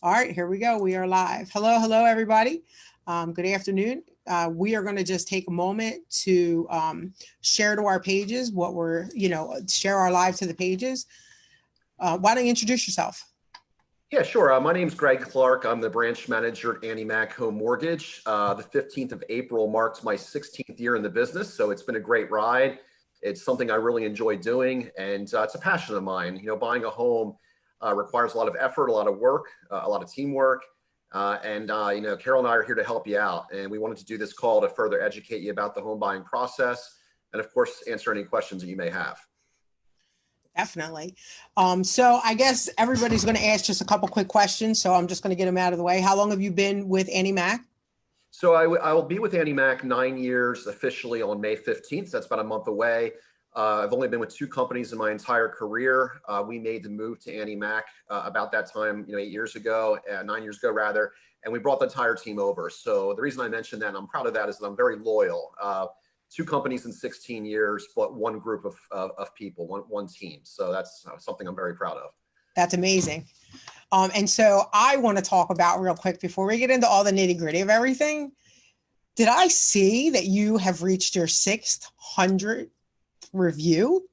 All right, here we go. We are live. Hello, hello, everybody. Good afternoon. We are going to just take a moment to share to our pages what we're, share our live to the pages. Why don't you introduce yourself? Yeah, sure. My name's Greg Clark. I'm the branch manager at Annie Mac Home Mortgage. The 15th of April marks my 16th year in the business, so it's been a great ride. It's something I really enjoy doing, and it's a passion of mine. Buying a home requires a lot of effort, a lot of work, a lot of teamwork. Carol and I are here to help you out. And we wanted to do this call to further educate you about the home buying process and, of course, answer any questions that you may have. Definitely. So I guess everybody's going to ask just a couple quick questions. So I'm just going to get them out of the way. How long have you been with Annie Mac? So I will be with Annie Mac 9 years officially on May 15th. That's about a month away. I've only been with two companies in my entire career. We made the move to Annie Mac about that time, 9 years ago rather, and we brought the entire team over. So the reason I mentioned that, and I'm proud of that, is that I'm very loyal. Two companies in 16 years, but one group of people, one team. So that's something I'm very proud of. That's amazing. And so I want to talk about real quick before we get into all the nitty gritty of everything. Did I see that you have reached your 600th review?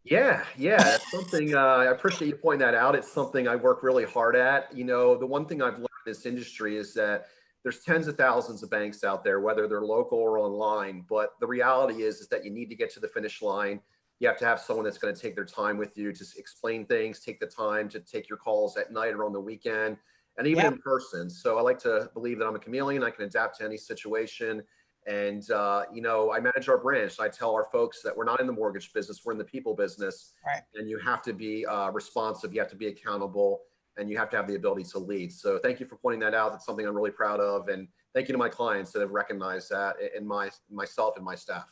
Yeah. That's something I appreciate you pointing that out. It's something I work really hard at. The one thing I've learned in this industry is that there's tens of thousands of banks out there, whether they're local or online. But the reality is that you need to get to the finish line. You have to have someone that's going to take their time with you to explain things, take the time to take your calls at night or on the weekend, and even in person. So I like to believe that I'm a chameleon. I can adapt to any situation. And, I manage our branch. I tell our folks that we're not in the mortgage business, we're in the people business. Right. And you have to be responsive, you have to be accountable, and you have to have the ability to lead. So thank you for pointing that out. That's something I'm really proud of. And thank you to my clients that have recognized that in myself and my staff.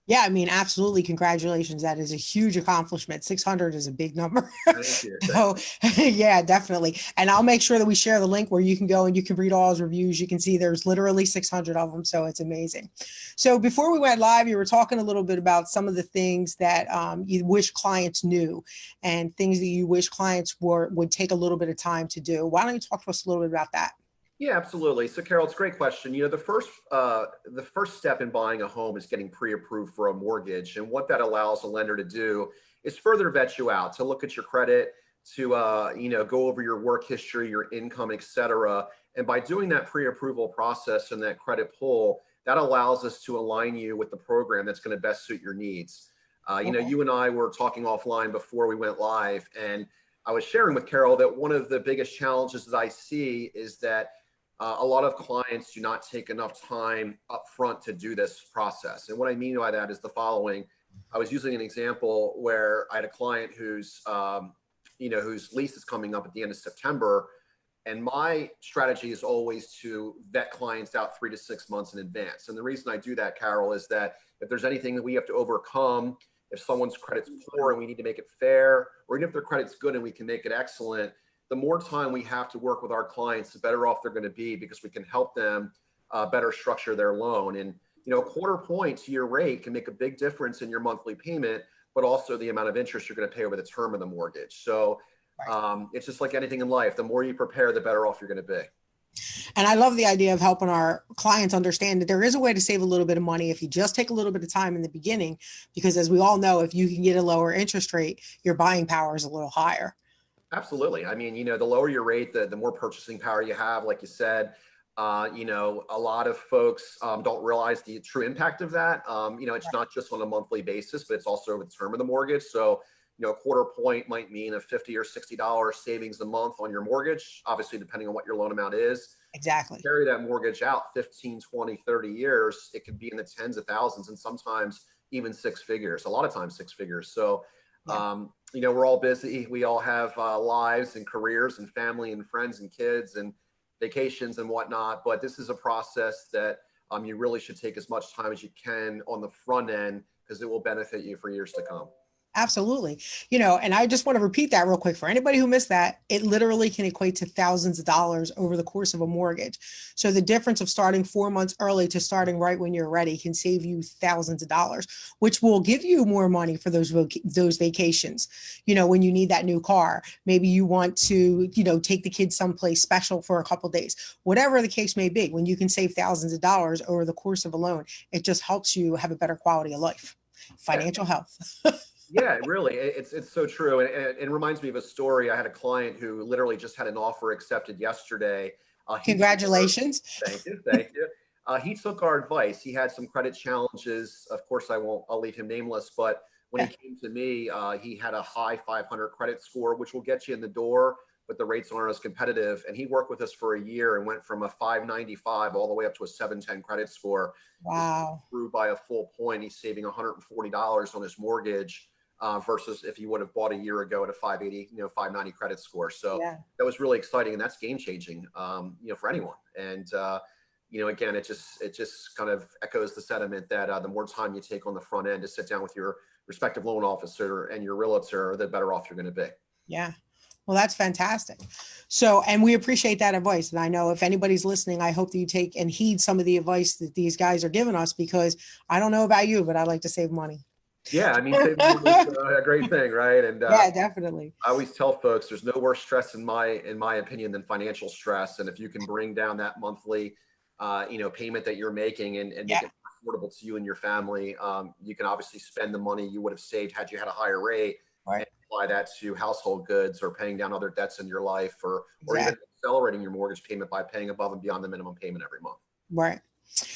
Yeah, I mean, absolutely. Congratulations. That is a huge accomplishment. 600 is a big number. Thank you. So, yeah, definitely. And I'll make sure that we share the link where you can go and you can read all his reviews. You can see there's literally 600 of them. So it's amazing. So before we went live, you were talking a little bit about some of the things that you wish clients knew and things that you wish clients would take a little bit of time to do. Why don't you talk to us a little bit about that? Yeah, absolutely. So, Carol, it's a great question. The first step in buying a home is getting pre-approved for a mortgage, and what that allows a lender to do is further vet you out, to look at your credit, to go over your work history, your income, etc. And by doing that pre-approval process and that credit pull, that allows us to align you with the program that's going to best suit your needs. You and I were talking offline before we went live, and I was sharing with Carol that one of the biggest challenges that I see is that a lot of clients do not take enough time up front to do this process. And what I mean by that is the following. I was using an example where I had a client whose lease is coming up at the end of September. And my strategy is always to vet clients out 3 to 6 months in advance. And the reason I do that, Carol, is that if there's anything that we have to overcome, if someone's credit's poor and we need to make it fair, or even if their credit's good and we can make it excellent, the more time we have to work with our clients, the better off they're going to be, because we can help them better structure their loan. And, a quarter point to your rate can make a big difference in your monthly payment, but also the amount of interest you're going to pay over the term of the mortgage. So it's just like anything in life. The more you prepare, the better off you're going to be. And I love the idea of helping our clients understand that there is a way to save a little bit of money if you just take a little bit of time in the beginning, because as we all know, if you can get a lower interest rate, your buying power is a little higher. Absolutely. I mean, the lower your rate, the more purchasing power you have, like you said. A lot of folks don't realize the true impact of that. It's not just on a monthly basis, but it's also over the term of the mortgage. So, a quarter point might mean a $50 or $60 savings a month on your mortgage, obviously, depending on what your loan amount is. Exactly. Carry that mortgage out 15, 20, 30 years, it could be in the tens of thousands and sometimes even six figures, a lot of times six figures. So, we're all busy. We all have lives and careers and family and friends and kids and vacations and whatnot. But this is a process that you really should take as much time as you can on the front end, because it will benefit you for years to come. Absolutely. And I just want to repeat that real quick for anybody who missed that. It literally can equate to thousands of dollars over the course of a mortgage. So the difference of starting 4 months early to starting right when you're ready can save you thousands of dollars, which will give you more money for those vacations. When you need that new car, maybe you want to, take the kids someplace special for a couple of days, whatever the case may be. When you can save thousands of dollars over the course of a loan, it just helps you have a better quality of life, Yeah. financial health. Yeah, really. It's so true. And it reminds me of a story. I had a client who literally just had an offer accepted yesterday. He took Congratulations. Thank you. Thank you. He took our advice. He had some credit challenges. Of course, I'll leave him nameless, but when he Yeah. came to me, he had a high 500 credit score, which will get you in the door, but the rates aren't as competitive. And he worked with us for a year and went from a 595 all the way up to a 710 credit score. His Wow. grew by a full point. He's saving $140 on his mortgage versus if you would have bought a year ago at a 580, 590 credit score. So Yeah. that was really exciting, and that's game changing, for anyone. And again, it just kind of echoes the sentiment that the more time you take on the front end to sit down with your respective loan officer and your realtor, the better off you're going to be. Yeah. Well, that's fantastic. So, and we appreciate that advice. And I know if anybody's listening, I hope that you take and heed some of the advice that these guys are giving us, because I don't know about you, but I like to save money. Yeah, I mean, saving money is a great thing, right? And Yeah, definitely. I always tell folks there's no worse stress in my opinion than financial stress. And if you can bring down that monthly payment that you're making and make Yeah. it affordable to you and your family, you can obviously spend the money you would have saved had you had a higher rate Right. and apply that to household goods or paying down other debts in your life, or even Exactly. accelerating your mortgage payment by paying above and beyond the minimum payment every month. Right.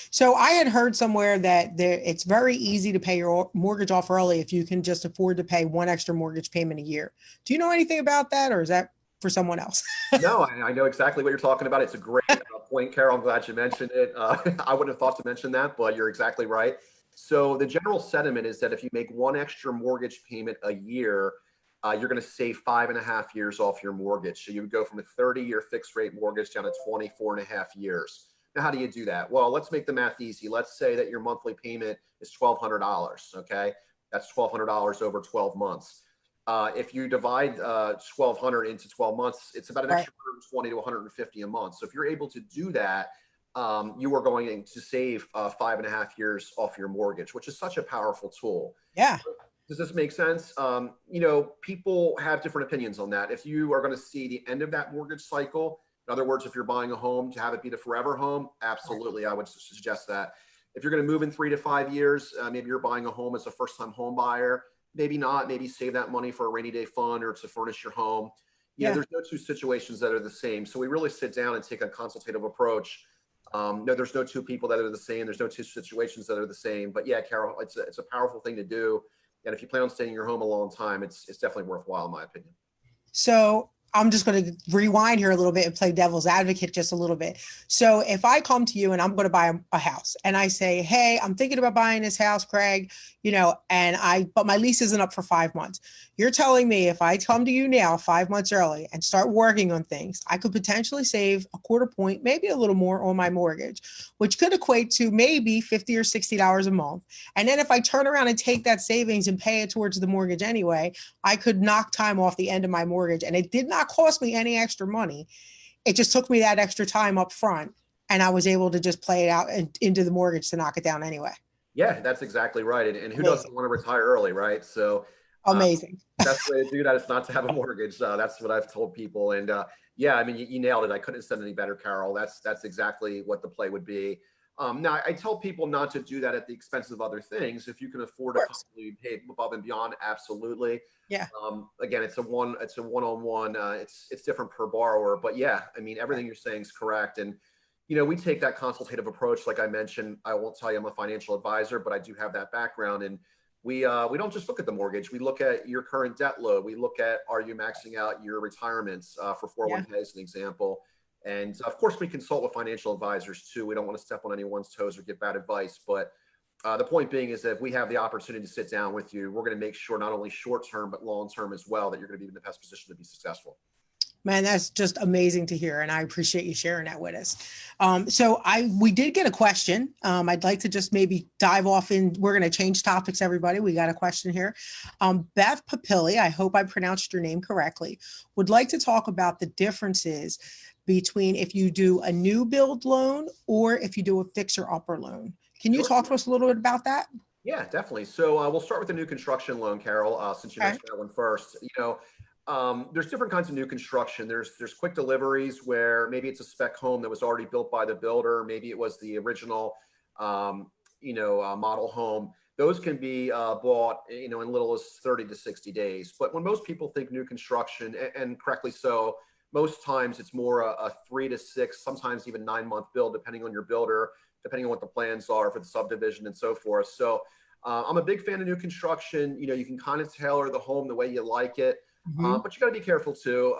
So I had heard somewhere that it's very easy to pay your mortgage off early if you can just afford to pay one extra mortgage payment a year. Do you know anything about that, or is that for someone else? No, I know exactly what you're talking about. It's a great point, Carol. I'm glad you mentioned it. I wouldn't have thought to mention that, but you're exactly right. So the general sentiment is that if you make one extra mortgage payment a year, you're going to save 5.5 years off your mortgage. So you would go from a 30-year fixed rate mortgage down to 24.5 years. Now, how do you do that? Well, let's make the math easy. Let's say that your monthly payment is $1,200. Okay. That's $1,200 over 12 months. If you divide 1,200 into 12 months, it's about an Right. extra 120 to 150 a month. So if you're able to do that, you are going to save 5.5 years off your mortgage, which is such a powerful tool. Yeah. Does this make sense? People have different opinions on that. If you are going to see the end of that mortgage cycle, in other words, if you're buying a home to have it be the forever home, absolutely, I would suggest that. If you're going to move in 3 to 5 years, maybe you're buying a home as a first-time home buyer, maybe not. Maybe save that money for a rainy day fund or to furnish your home. Yeah. There's no two situations that are the same. So we really sit down and take a consultative approach. No, there's no two people that are the same. There's no two situations that are the same. But yeah, Carol, it's a powerful thing to do. And if you plan on staying in your home a long time, it's definitely worthwhile, in my opinion. So I'm just going to rewind here a little bit and play devil's advocate just a little bit. So if I come to you and I'm going to buy a house and I say, hey, I'm thinking about buying this house, Craig, but my lease isn't up for 5 months. You're telling me if I come to you now 5 months early and start working on things, I could potentially save a quarter point, maybe a little more on my mortgage, which could equate to maybe $50 or $60 a month. And then if I turn around and take that savings and pay it towards the mortgage anyway, I could knock time off the end of my mortgage. And it did not cost me any extra money. It just took me that extra time up front. And I was able to just play it out into the mortgage to knock it down anyway. Yeah, that's exactly right. And who Amazing. doesn't want to retire early, right? So Amazing. best way to do that is not to have a mortgage. That's what I've told people. And yeah, I mean, you nailed it. I couldn't have said any better, Carol. That's exactly what the play would be. Now, I tell people not to do that at the expense of other things. If you can afford to comfortably pay above and beyond, absolutely. Yeah. Again, it's a one-on-one. It's different per borrower, but yeah, I mean, everything you're saying is correct. And we take that consultative approach. Like I mentioned, I won't tell you I'm a financial advisor, but I do have that background. And we don't just look at the mortgage. We look at your current debt load. We look at, are you maxing out your retirements for 401k as an example? And of course, we consult with financial advisors too. We don't want to step on anyone's toes or give bad advice. But the point being is that if we have the opportunity to sit down with you, we're going to make sure not only short term, but long term as well, that you're going to be in the best position to be successful. Man, that's just amazing to hear, and I appreciate you sharing that with us. We did get a question. I'd like to just maybe dive off in. We're going to change topics, everybody. We got a question here. Beth Papilli, I hope I pronounced your name correctly, would like to talk about the differences between if you do a new build loan or if you do a fixer upper loan. Can you Sure. talk to us a little bit about that? Yeah, definitely. So we'll start with the new construction loan, Carol, since you Okay. mentioned that one first. There's different kinds of new construction. There's quick deliveries where maybe it's a spec home that was already built by the builder. Maybe it was the original, model home. Those can be bought, in little as 30 to 60 days. But when most people think new construction, and correctly so, most times it's more a 3 to 6, sometimes even 9-month build, depending on your builder, depending on what the plans are for the subdivision and so forth. So I'm a big fan of new construction. You can kind of tailor the home the way you like it. Mhm. But you got to be careful too.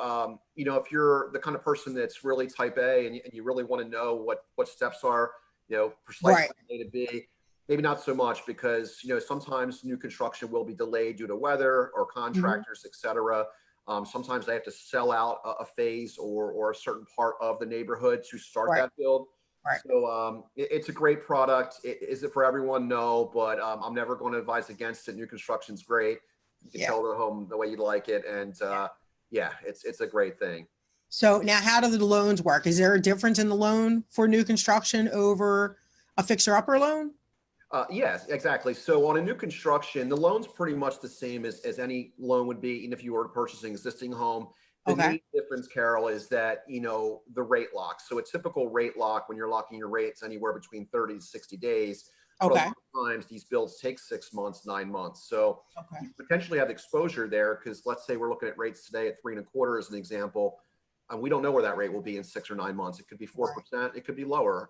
If you're the kind of person that's really type A and you really want to know what steps are, precisely Right. A to B, maybe not so much because, sometimes new construction will be delayed due to weather or Mhm. contractors, et cetera. Sometimes they have to sell out a phase or a certain part of the neighborhood to start Right. that build. Right. So it's a great product. Is it for everyone? No, but I'm never going to advise against it. New construction's great. You can Yeah. tell the home the way you like it, and yeah, it's a great thing. So now how do the loans work? Is there a difference in the loan for new construction over a fixer upper loan? Yes, exactly. So on a new construction, the loan's pretty much the same as any loan would be, even if you were purchasing existing home. The Okay. main difference, Carol, is that, the rate lock. So a typical rate lock, when you're locking your rates anywhere between 30 to 60 days, but a Okay. lot of times these builds take 6 months, 9 months. So Okay. you potentially have exposure there because let's say we're looking at rates today at 3.25 as an example. And we don't know where that rate will be in 6 or 9 months. It could be Right. 4%, it could be lower.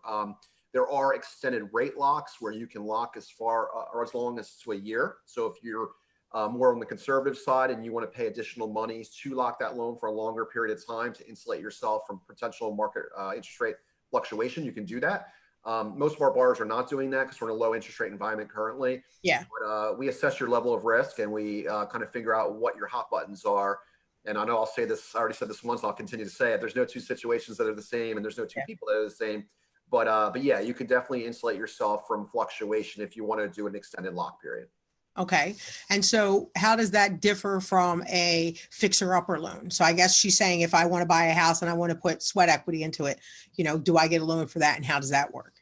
There are extended rate locks where you can lock as far or as long as to a year. So if you're more on the conservative side and you want to pay additional monies to lock that loan for a longer period of time to insulate yourself from potential market interest rate fluctuation, you can do that. Most of our borrowers are not doing that because we're in a low interest rate environment currently. Yeah. But we assess your level of risk and we kind of figure out what your hot buttons are. And I know I'll say this, I already said this once, I'll continue to say it. There's no two situations that are the same and there's no two Yeah. people that are the same. But yeah, you can definitely insulate yourself from fluctuation if you want to do an extended lock period. Okay. And so how does that differ from a fixer upper loan? So I guess she's saying if I want to buy a house and I want to put sweat equity into it, do I get a loan for that and how does that work?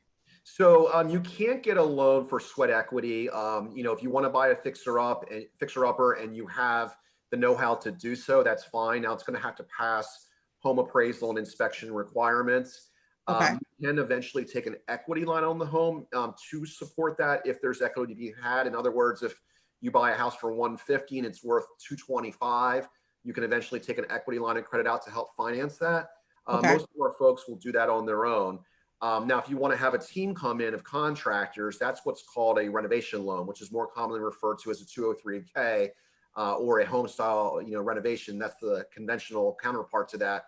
So you can't get a loan for sweat equity. If you want to buy a fixer upper and you have the know-how to do so, that's fine. Now it's going to have to pass home appraisal and inspection requirements. Okay. You can eventually take an equity line on the home to support that if there's equity to be had. In other words, if you buy a house for 150 and it's worth 225, you can eventually take an equity line of credit out to help finance that. Okay. Most of our folks will do that on their own. Now, if you want to have a team come in of contractors, that's what's called a renovation loan, which is more commonly referred to as a 203K or a home style, renovation. That's the conventional counterpart to that.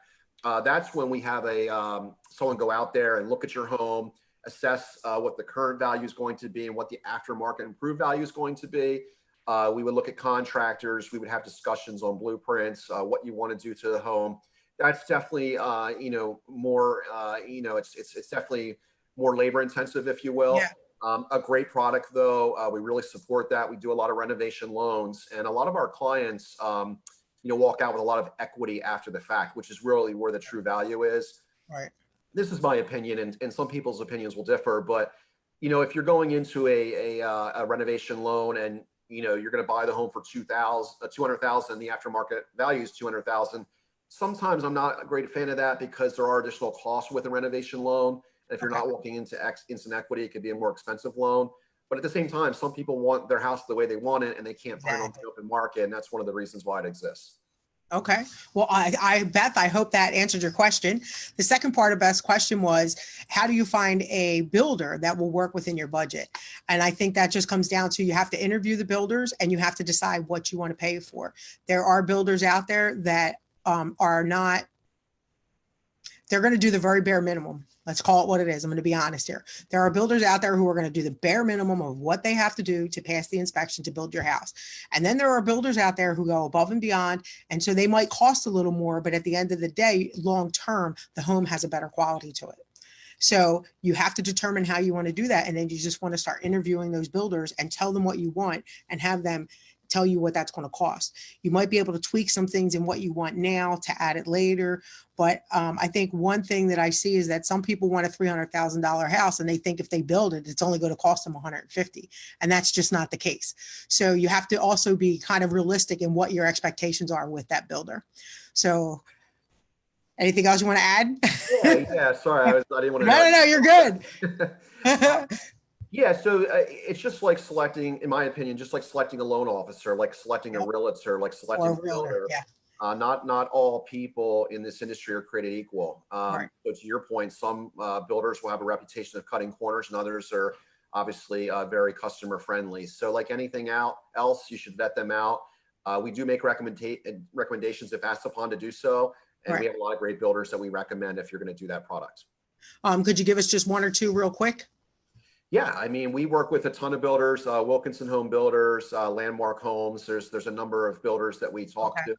That's when we have someone go out there and look at your home, assess what the current value is going to be and what the aftermarket improved value is going to be. We would look at contractors. We would have discussions on blueprints, what you want to do to the home. That's definitely, more, it's definitely more labor intensive, if you will. Yeah. A great product though. We really support that. We do a lot of renovation loans and a lot of our clients, walk out with a lot of equity after the fact, which is really where the true value is. Right. This is my opinion, and some people's opinions will differ. But if you're going into a renovation loan and you're going to buy the home for 200,000, and the aftermarket value is 200,000. Sometimes I'm not a great fan of that because there are additional costs with a renovation loan. And if you're Okay. not walking into instant equity, it could be a more expensive loan. But at the same time, some people want their house the way they want it and they can't find it on Exactly. the open market. And that's one of the reasons why it exists. Okay. Well, Beth, I hope that answered your question. The second part of Beth's question was, how do you find a builder that will work within your budget? And I think that just comes down to you have to interview the builders and you have to decide what you want to pay for. There are builders out there that are not They're going to do the very bare minimum. Let's call it what it is. I'm going to be honest here. There are builders out there who are going to do the bare minimum of what they have to do to pass the inspection to build your house. And then there are builders out there who go above and beyond. And so they might cost a little more, but at the end of the day, long term, the home has a better quality to it. So you have to determine how you want to do that. And then you just want to start interviewing those builders and tell them what you want and have them tell you what that's going to cost. You might be able to tweak some things in what you want now to add it later. But I think one thing that I see is that some people want a $300,000 house and they think if they build it, it's only going to cost them 150. And that's just not the case. So you have to also be kind of realistic in what your expectations are with that builder. So anything else you want to add? Yeah. Sorry, I didn't want to. No, you're good. Yeah, so it's just like selecting, in my opinion, just like selecting a loan officer, like selecting a realtor, like selecting a builder. Yeah. Not all people in this industry are created equal. Right. So to your point, some builders will have a reputation of cutting corners, and others are obviously very customer friendly. So like anything else, you should vet them out. We do make recommendations if asked upon to do so, and we have a lot of great builders that we recommend if you're going to do that product. Could you give us just one or two real quick? Yeah, I mean, we work with a ton of builders, Wilkinson Home Builders, Landmark Homes. There's a number of builders that we talk to.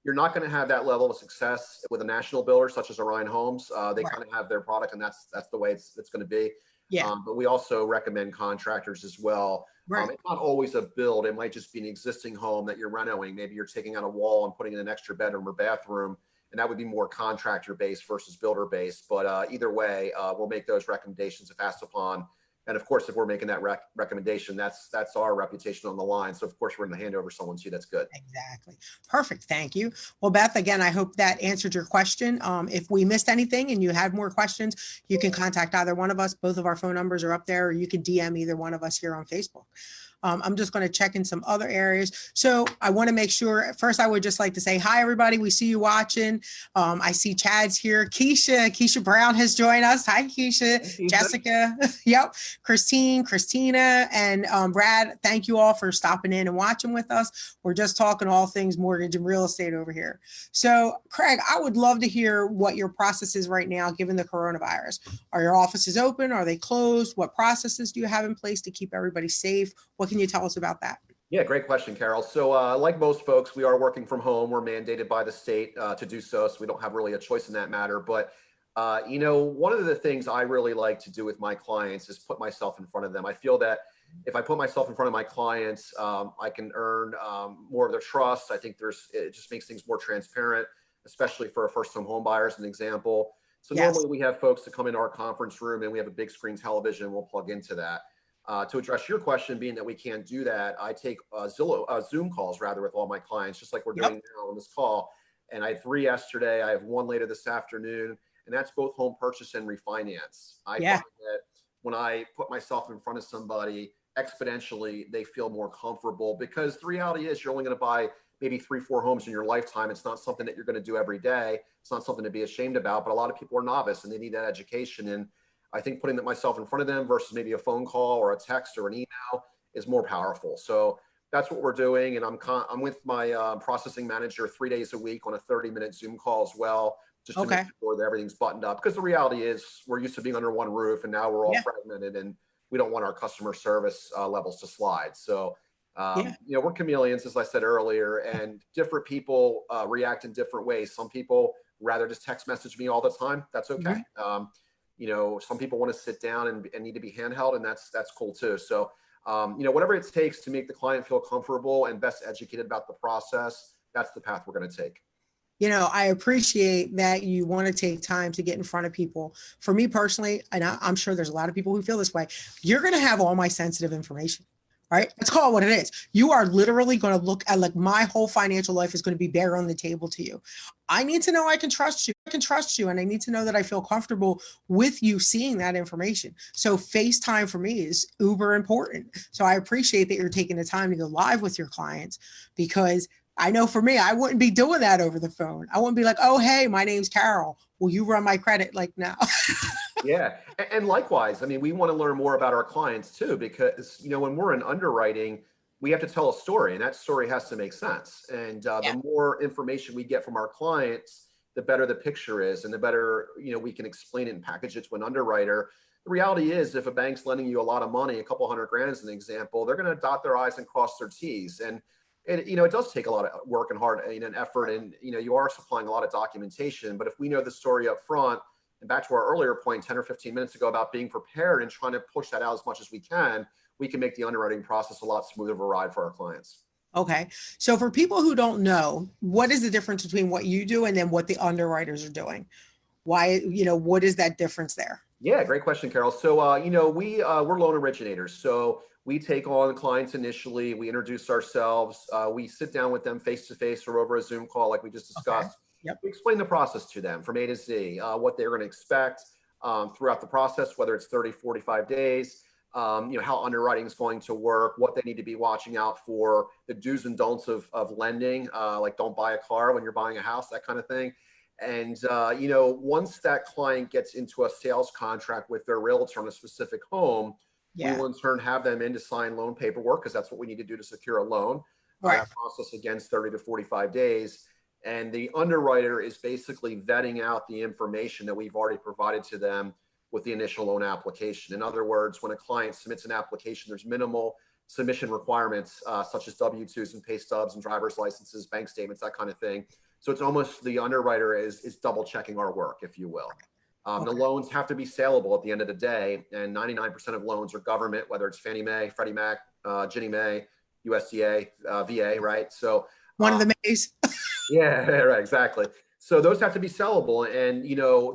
You're not going to have that level of success with a national builder such as Orion Homes. They kind of have their product, and that's the way it's going to be. Yeah. But we also recommend contractors as well. It's not always a build. It might just be an existing home that you're renovating. Maybe you're taking out a wall and putting in an extra bedroom or bathroom, and that would be more contractor based versus builder based. But either way, we'll make those recommendations if asked upon. And of course, if we're making that recommendation, that's our reputation on the line. So of course, we're going to hand over someone to you that's good. Exactly. Perfect. Thank you. Well, Beth, again, I hope that answered your question. If we missed anything and you had more questions, you can contact either one of us. Both of our phone numbers are up there, or you can DM either one of us here on Facebook. I'm just going to check in some other areas. So I want to make sure, first, I would just like to say, hi, everybody. We see you watching. I see Chad's here. Keisha Brown has joined us. Hi, Keisha. Jessica. Yep. Christina, and Brad, thank you all for stopping in and watching with us. We're just talking all things mortgage and real estate over here. So Craig, I would love to hear what your process is right now, given the coronavirus. Are your offices open? Are they closed? What processes do you have in place to keep everybody safe? What can you tell us about that? Yeah, great question, Carol. So like most folks, we are working from home. We're mandated by the state to do so. So we don't have really a choice in that matter. But, one of the things I really like to do with my clients is put myself in front of them. I feel that if I put myself in front of my clients, I can earn more of their trust. I think it just makes things more transparent, especially for first-time home buyers, an example. So normally we have folks that come into our conference room and we have a big screen television. We'll plug into that. To address your question, being that we can't do that, I take Zoom calls rather with all my clients, just like we're doing now on this call. And I had 3 yesterday. I have 1 later this afternoon, and that's both home purchase and refinance. I find that when I put myself in front of somebody, exponentially, they feel more comfortable, because the reality is you're only going to buy maybe 3-4 homes in your lifetime. It's not something that you're going to do every day. It's not something to be ashamed about, but a lot of people are novice and they need that education. And I think putting myself in front of them versus maybe a phone call or a text or an email is more powerful. So that's what we're doing. And I'm with my processing manager 3 days a week on a 30-minute Zoom call as well, just to make sure that everything's buttoned up. Because the reality is we're used to being under one roof, and now we're all fragmented, and we don't want our customer service levels to slide. So, we're chameleons, as I said earlier, and different people react in different ways. Some people rather just text message me all the time. That's okay. Some people want to sit down and need to be handheld, and that's cool too. So, whatever it takes to make the client feel comfortable and best educated about the process, that's the path we're going to take. I appreciate that you want to take time to get in front of people. For me personally, and I'm sure there's a lot of people who feel this way, you're going to have all my sensitive information. Right? Let's call it what it is. You are literally going to look at, like, my whole financial life is going to be bare on the table to you. I need to know I can trust you. I can trust you. And I need to know that I feel comfortable with you seeing that information. So FaceTime for me is uber important. So I appreciate that you're taking the time to go live with your clients, because I know for me, I wouldn't be doing that over the phone. I wouldn't be like, oh, hey, my name's Carol. Will you run my credit? Like, no. Yeah. And likewise, I mean, we want to learn more about our clients too, because, when we're in underwriting, we have to tell a story, and that story has to make sense. And the more information we get from our clients, the better the picture is and the better, we can explain it and package it to an underwriter. The reality is if a bank's lending you a lot of money, a couple $100,000 as an example, they're going to dot their I's and cross their T's. And it does take a lot of work and hard and effort. And, you are supplying a lot of documentation, but if we know the story up front, and back to our earlier point 10 or 15 minutes ago about being prepared and trying to push that out as much as we can make the underwriting process a lot smoother of a ride for our clients. Okay. So for people who don't know, what is the difference between what you do and then what the underwriters are doing? Why, what is that difference there? Yeah, great question, Carol. So, we're loan originators. So we take on clients initially, we introduce ourselves, we sit down with them face to face or over a Zoom call like we just discussed. Okay. Yep. We explain the process to them from A to Z, what they're going to expect throughout the process, whether it's 30, 45 days, how underwriting is going to work, what they need to be watching out for, the do's and don'ts of lending, like don't buy a car when you're buying a house, that kind of thing. And, once that client gets into a sales contract with their realtor on a specific home, we will in turn have them in to sign loan paperwork because that's what we need to do to secure a loan. Right. That process against 30 to 45 days. And the underwriter is basically vetting out the information that we've already provided to them with the initial loan application. In other words, when a client submits an application, there's minimal submission requirements such as W-2s and pay stubs and driver's licenses, bank statements, that kind of thing. So it's almost the underwriter is double checking our work, if you will. Okay. The loans have to be saleable at the end of the day, and 99% of loans are government, whether it's Fannie Mae, Freddie Mac, Ginnie Mae, USDA, VA, right? So one of the Mays. Yeah, right, exactly. So those have to be sellable, and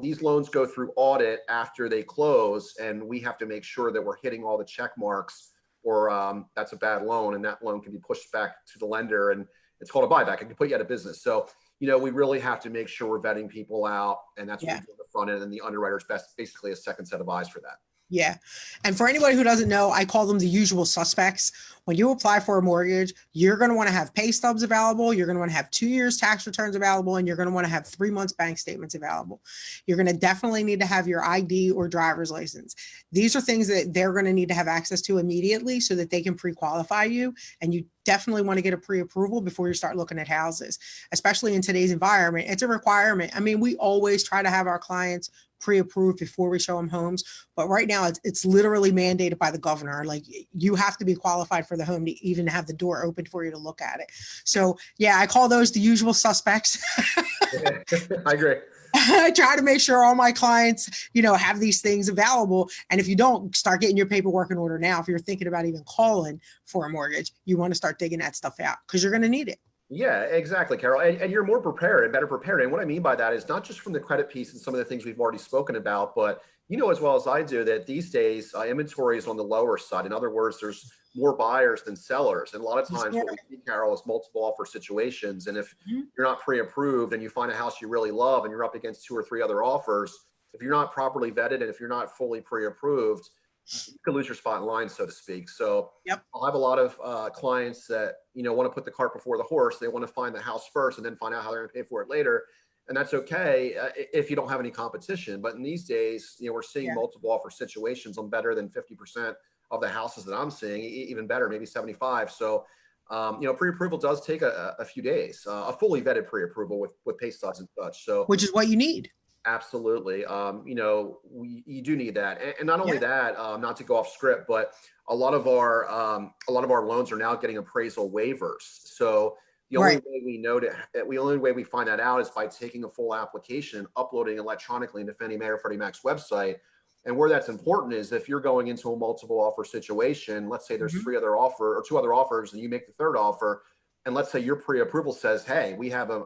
these loans go through audit after they close, and we have to make sure that we're hitting all the check marks, or that's a bad loan, and that loan can be pushed back to the lender, and it's called a buyback. It can put you out of business. So we really have to make sure we're vetting people out, and that's what we do on the front end, and the underwriter's basically a second set of eyes for that. Yeah. And for anybody who doesn't know, I call them the usual suspects. When you apply for a mortgage, you're going to want to have pay stubs available. You're going to want to have 2 years tax returns available, and you're going to want to have 3 months bank statements available. You're going to definitely need to have your ID or driver's license. These are things that they're going to need to have access to immediately so that they can pre-qualify you. And you definitely want to get a pre-approval before you start looking at houses, especially in today's environment. It's a requirement. I mean, we always try to have our clients pre-approved before we show them homes. But right now it's literally mandated by the governor. Like you have to be qualified for the home to even have the door open for you to look at it. So yeah, I call those the usual suspects. I agree. I try to make sure all my clients, have these things available. And if you don't, start getting your paperwork in order now. If you're thinking about even calling for a mortgage, you want to start digging that stuff out because you're going to need it. Yeah, exactly, Carol. And you're more prepared and better prepared. And what I mean by that is not just from the credit piece and some of the things we've already spoken about, but as well as I do that these days inventory is on the lower side. In other words, there's more buyers than sellers. And a lot of times what we see, Carol, is multiple offer situations. And if you're not pre-approved and you find a house you really love and you're up against 2 or 3 other offers, if you're not properly vetted and if you're not fully pre-approved, you could lose your spot in line, so to speak. So I'll have a lot of clients that, want to put the cart before the horse. They want to find the house first and then find out how they're going to pay for it later. And that's okay if you don't have any competition. But in these days, we're seeing multiple offer situations on better than 50% of the houses that I'm seeing, even better, maybe 75. So, pre-approval does take a few days, a fully vetted pre-approval with pay stubs and such. So, which is what you need. Absolutely. You do need that. And not only that, not to go off script, but a lot of our loans are now getting appraisal waivers. So the only way we find that out is by taking a full application, uploading electronically into Fannie Mae or Freddie Mac's website. And where that's important is if you're going into a multiple offer situation, let's say there's 2 other offers and you make the 3rd offer. And let's say your pre-approval says, hey, we have a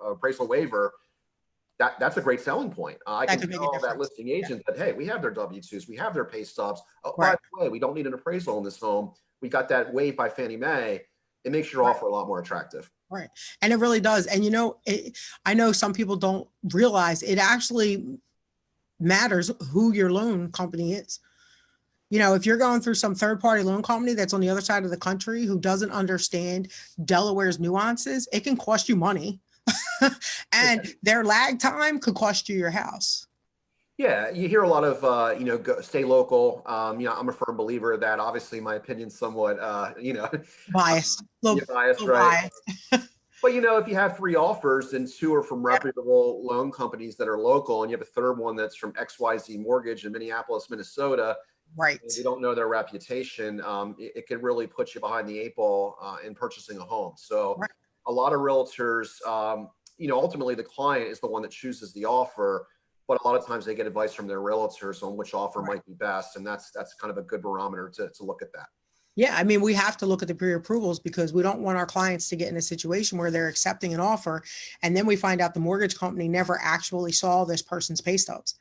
appraisal waiver. That's a great selling point. I can tell that listing agent that, hey, we have their W-2s, we have their pay stubs. Oh, by the way, we don't need an appraisal on this home. We got that waived by Fannie Mae. It makes your offer a lot more attractive. Right. And it really does. And, I know some people don't realize it actually matters who your loan company is. If you're going through some third-party loan company that's on the other side of the country who doesn't understand Delaware's nuances, it can cost you money. And their lag time could cost you your house. Yeah, you hear a lot of, stay local. I'm a firm believer of that. Obviously, my opinion's somewhat, biased. Biased, right? Biased. But if you have 3 offers and 2 are from Yep. reputable loan companies that are local, and you have a third one that's from XYZ Mortgage in Minneapolis, Minnesota, and Right. we don't know their reputation, it could really put you behind the 8 ball in purchasing a home. So Right. a lot of realtors, ultimately the client is the one that chooses the offer, but a lot of times they get advice from their realtors on which offer Right. might be best, and that's kind of a good barometer to look at that. Yeah, I mean, we have to look at the pre-approvals because we don't want our clients to get in a situation where they're accepting an offer and then we find out the mortgage company never actually saw this person's pay stubs.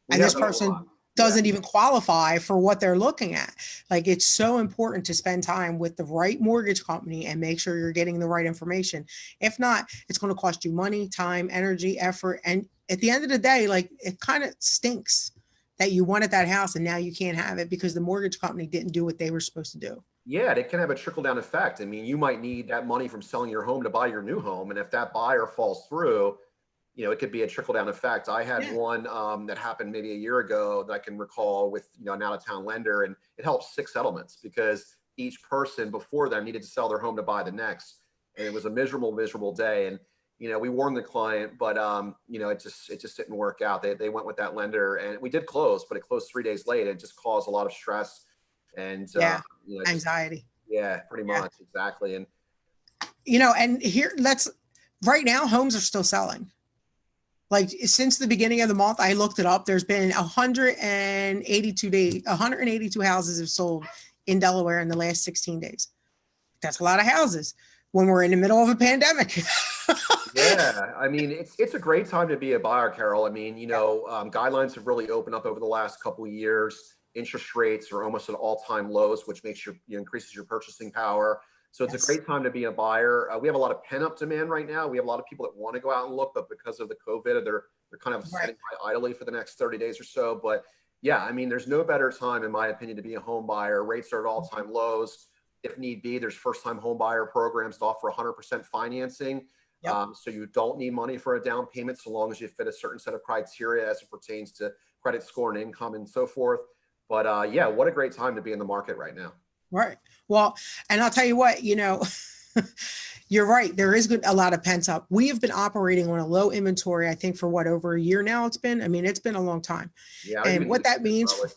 We And have this that a lot. person Yeah. doesn't even qualify for what they're looking at. Like it's so important to spend time with the right mortgage company and make sure you're getting the right information. If not, it's going to cost you money, time, energy, effort. And at the end of the day, like it kind of stinks that you wanted that house and now you can't have it because the mortgage company didn't do what they were supposed to do. Yeah, it can have a trickle down effect. I mean, you might need that money from selling your home to buy your new home. And if that buyer falls through, it could be a trickle down effect. I had Yeah. one that happened maybe a year ago that I can recall with an out of town lender, and it helped 6 settlements because each person before them needed to sell their home to buy the next, and it was a miserable day. And we warned the client, but it just didn't work out. They went with that lender, and we did close, but it closed 3 days late. It just caused a lot of stress, and Yeah. just Anxiety. yeah, pretty Yeah. much exactly. And And here, right now, homes are still selling. Like since the beginning of the month, I looked it up. There's been 182 days, 182 houses have sold in Delaware in the last 16 days. That's a lot of houses when we're in the middle of a pandemic. yeah, I mean, it's a great time to be a buyer, Carol. I mean, guidelines have really opened up over the last couple of years. Interest rates are almost at all-time lows, which makes increases your purchasing power. So it's a Yes. great time to be a buyer. We have a lot of pent-up demand right now. We have a lot of people that want to go out and look, but because of the COVID, they're kind of Right. sitting idly for the next 30 days or so. But yeah, I mean, there's no better time, in my opinion, to be a home buyer. Rates are at all-time lows. If need be, there's first-time home buyer programs that offer 100% financing. Yep. So you don't need money for a down payment so long as you fit a certain set of criteria as it pertains to credit score and income and so forth. But yeah, what a great time to be in the market right now. Right. Well, and I'll tell you what, you're right. There is a lot of pent up. We have been operating on a low inventory, I think, for what, over a year now it's been. I mean, it's been a long time. Yeah, I would And even what say that 2 years means, probably.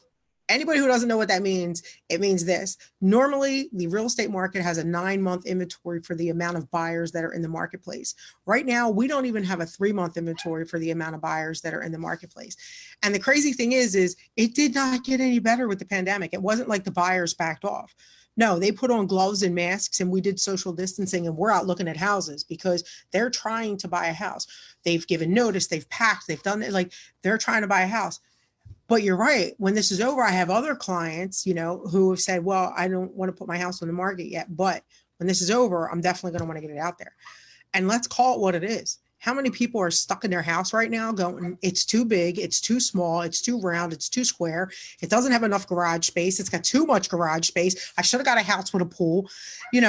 anybody who doesn't know what that means, it means this. Normally, the real estate market has a 9-month inventory for the amount of buyers that are in the marketplace. Right now, we don't even have a 3-month inventory for the amount of buyers that are in the marketplace. And the crazy thing is it did not get any better with the pandemic. It wasn't like the buyers backed off. No, they put on gloves and masks and we did social distancing and we're out looking at houses because they're trying to buy a house. They've given notice, they've packed, they've done it, like they're trying to buy a house. But you're right. When this is over, I have other clients, who have said, well, I don't want to put my house on the market yet, but when this is over, I'm definitely going to want to get it out there. And let's call it what it is. How many people are stuck in their house right now going, it's too big, it's too small, it's too round, it's too square, it doesn't have enough garage space, it's got too much garage space. I should have got a house with a pool.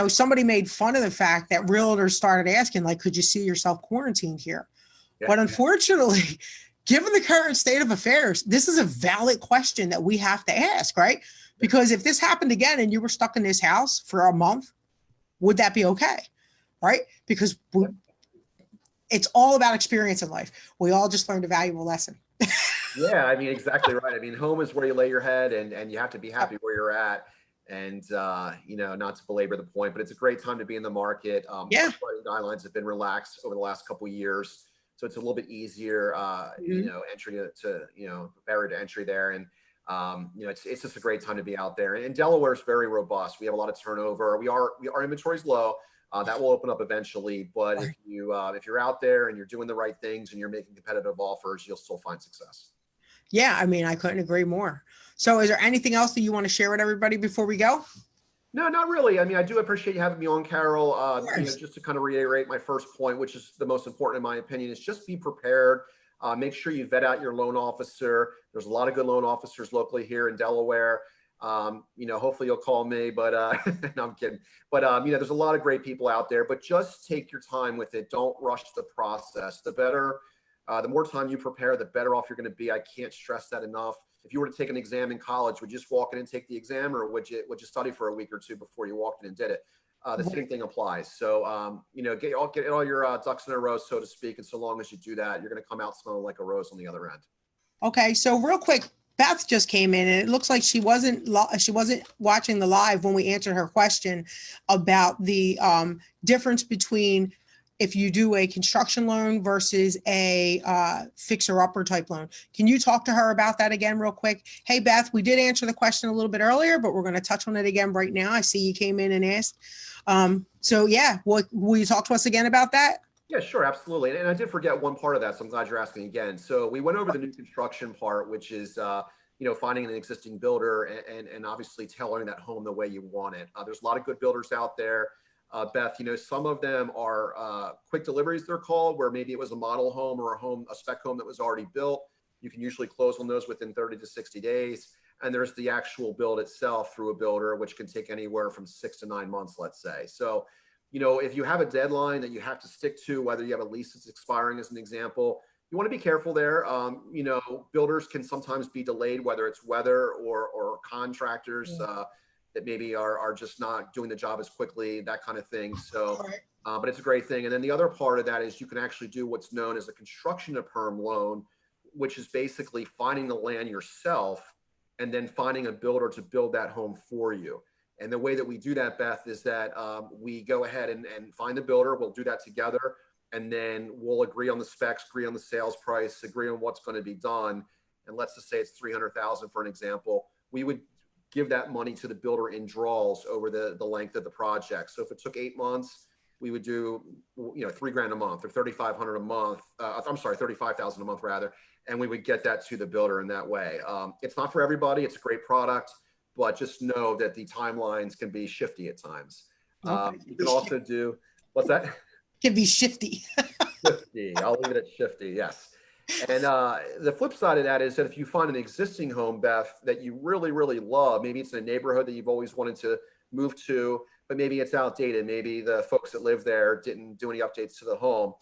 Somebody made fun of the fact that realtors started asking, like, could you see yourself quarantined here? Yeah. But unfortunately, given the current state of affairs, this is a valid question that we have to ask, right? Because if this happened again and you were stuck in this house for a month, would that be okay? Right? Because it's all about experience in life. We all just learned a valuable lesson. Yeah, I mean, exactly right. I mean, home is where you lay your head, and you have to be happy where you're at. And not to belabor the point, but it's a great time to be in the market. Yeah. Underwriting guidelines have been relaxed over the last couple of years, so it's a little bit easier, entry to barrier to entry there. And it's just a great time to be out there. And Delaware is very robust. We have a lot of turnover. Our inventory is low. That will open up eventually, but if you're out there and you're doing the right things and you're making competitive offers, you'll still find success. Yeah, I mean, I couldn't agree more. So is there anything else that you want to share with everybody before we go? No, not really. I mean, I do appreciate you having me on, Carol. Course. Just to kind of reiterate my first point, which is the most important in my opinion, is just be prepared. Make sure you vet out your loan officer. There's a lot of good loan officers locally here in Delaware. Hopefully you'll call me, but no, I'm kidding. But there's a lot of great people out there, but just take your time with it. Don't rush the process. The more time you prepare, the better off you're going to be. I can't stress that enough. If you were to take an exam in college, would you just walk in and take the exam, or would you study for a week or two before you walked in and did it? The same thing applies. So, get all your ducks in a row, so to speak. And so long as you do that, you're going to come out smelling like a rose on the other end. Okay, so real quick, Beth just came in, and it looks like she wasn't watching the live when we answered her question about the difference between if you do a construction loan versus a fixer-upper type loan. Can you talk to her about that again real quick? Hey, Beth, we did answer the question a little bit earlier, but we're going to touch on it again right now. I see you came in and asked. So yeah, will you talk to us again about that? Yeah, sure, absolutely. And I did forget one part of that, so I'm glad you're asking again. So we went over the new construction part, which is finding an existing builder and obviously tailoring that home the way you want it. There's a lot of good builders out there. Beth, some of them are quick deliveries, they're called, where maybe it was a model home or a spec home that was already built. You can usually close on those within 30 to 60 days. And there's the actual build itself through a builder, which can take anywhere from 6 to 9 months, let's say. So if you have a deadline that you have to stick to, whether you have a lease that's expiring as an example, you want to be careful there. Builders can sometimes be delayed, whether it's weather or contractors that maybe are just not doing the job as quickly, that kind of thing. So, but it's a great thing. And then the other part of that is you can actually do what's known as a construction to perm loan, which is basically finding the land yourself and then finding a builder to build that home for you. And the way that we do that, Beth, is that we go ahead and find the builder. We'll do that together. And then we'll agree on the specs, agree on the sales price, agree on what's going to be done. And let's just say it's $300,000 for an example. We would give that money to the builder in draws over the length of the project. So if it took 8 months, we would do, $3,000 a month or $3,500 a month. $35,000 a month rather. And we would get that to the builder in that way. It's not for everybody. It's a great product. But just know that the timelines can be shifty at times. You can also do, what's that? Can be shifty. Shifty. I'll leave it at shifty, yes. And the flip side of that is that if you find an existing home, Beth, that you really, really love, maybe it's in a neighborhood that you've always wanted to move to, but maybe it's outdated. Maybe the folks that live there didn't do any updates to the home.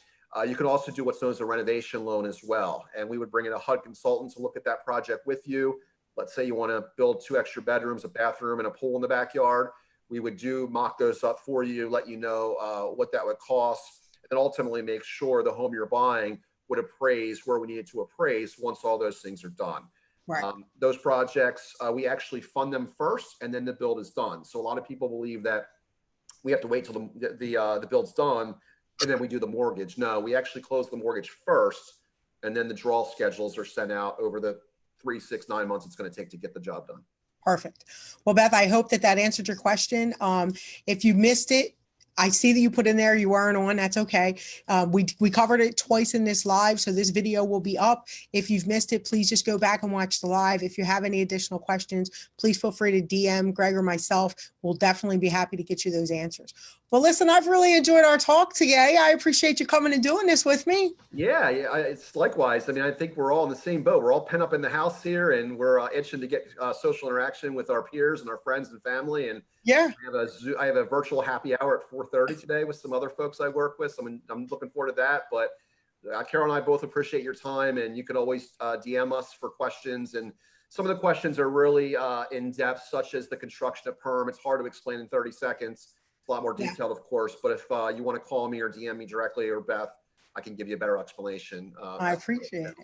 You can also do what's known as a renovation loan as well. And we would bring in a HUD consultant to look at that project with you. Let's say you want to build 2 extra bedrooms, a bathroom, and a pool in the backyard. We would mock those up for you, let you know what that would cost, and ultimately make sure the home you're buying would appraise where we needed to appraise once all those things are done. Right. Those projects, we actually fund them first, and then the build is done. So a lot of people believe that we have to wait till the build's done, and then we do the mortgage. No, we actually close the mortgage first, and then the draw schedules are sent out over the 3, 6, 9 months it's going to take to get the job done. Perfect. Well, Beth, I hope that answered your question. If you missed it, I see that you put in there you weren't on. That's okay. We covered it twice in this live, so this video will be up. If you've missed it, please just go back and watch the live. If you have any additional questions, please feel free to DM Greg or myself. We'll definitely be happy to get you those answers. Well, listen, I've really enjoyed our talk today. I appreciate you coming and doing this with me. Yeah, it's likewise. I mean, I think we're all in the same boat. We're all pent up in the house here, and we're itching to get social interaction with our peers and our friends and family. And yeah, I have a virtual happy hour at 4:30 today with some other folks I work with. So I'm looking forward to that. But Carol and I both appreciate your time, and you can always DM us for questions. And some of the questions are really in depth, such as the construction of perm. It's hard to explain in 30 seconds. It's a lot more detailed, of course. But if you want to call me or DM me directly, or Beth, I can give you a better explanation. I appreciate it.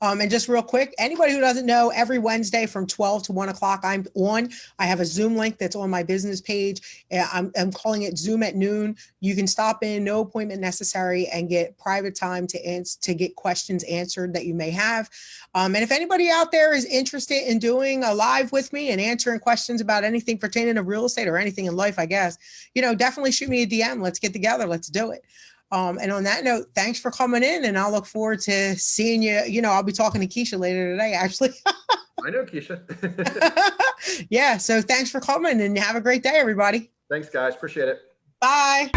And just real quick, anybody who doesn't know, every Wednesday from 12 to 1 o'clock, I'm on. I have a Zoom link that's on my business page. I'm calling it Zoom at noon. You can stop in, no appointment necessary, and get private time to get questions answered that you may have. And if anybody out there is interested in doing a live with me and answering questions about anything pertaining to real estate or anything in life, I guess, definitely shoot me a DM. Let's get together. Let's do it. And on that note, thanks for coming in, and I'll look forward to seeing you. I'll be talking to Keisha later today, actually. I know Keisha. Yeah. So thanks for coming, and have a great day, everybody. Thanks, guys. Appreciate it. Bye.